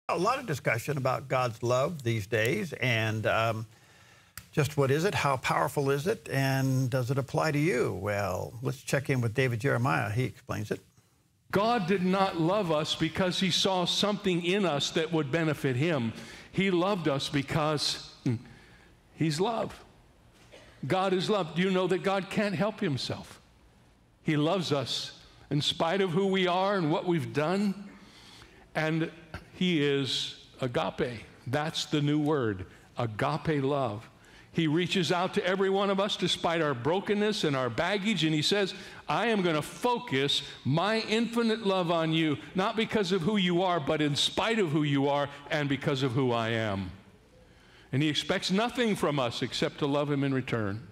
A lot of discussion about God's love these days, and just what is it, how powerful is it, and does it apply to you? Well, let's check in with David Jeremiah. He explains it. God did not love us because he saw something in us that would benefit him. He loved us because he's love. God is love. Do you know that God can't help himself? He loves us in spite of who we are and what we've done. And he is agape. That's the new word, agape love. He reaches out to every one of us despite our brokenness and our baggage, and he says, I am going to focus my infinite love on you, not because of who you are, but in spite of who you are and because of who I am. And he expects nothing from us except to love him in return.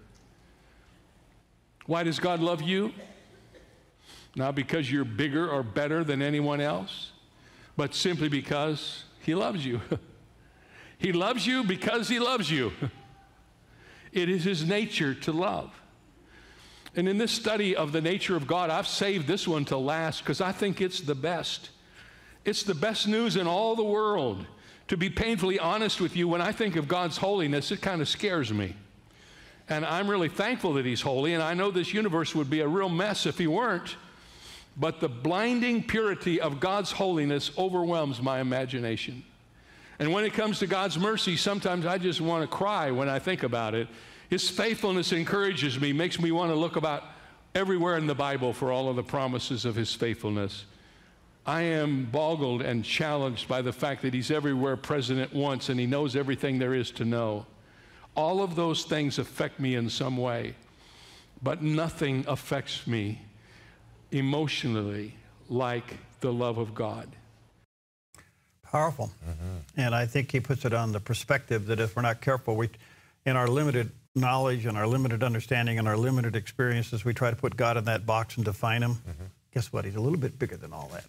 Why does God love you? Not because you're bigger or better than anyone else, but simply because he loves you. He loves you because he loves you. It is his nature to love. And in this study of the nature of God, I've saved this one to last because I think it's the best. It's the best news in all the world. To be painfully honest with you, when I think of God's holiness, it kind of scares me. And I'm really thankful that he's holy, and I know this universe would be a real mess if he weren't. But the blinding purity of God's holiness overwhelms my imagination. And when it comes to God's mercy, sometimes I just want to cry when I think about it. His faithfulness encourages me, makes me want to look about everywhere in the Bible for all of the promises of his faithfulness. I am boggled and challenged by the fact that he's everywhere present at once and he knows everything there is to know. All of those things affect me in some way, but nothing affects me emotionally like the love of God. Powerful. And I think he puts it on the perspective that if we're not careful, in our limited knowledge and our limited understanding and our limited experiences, we try to put God in that box and define him. Guess what? He's a little bit bigger than all that.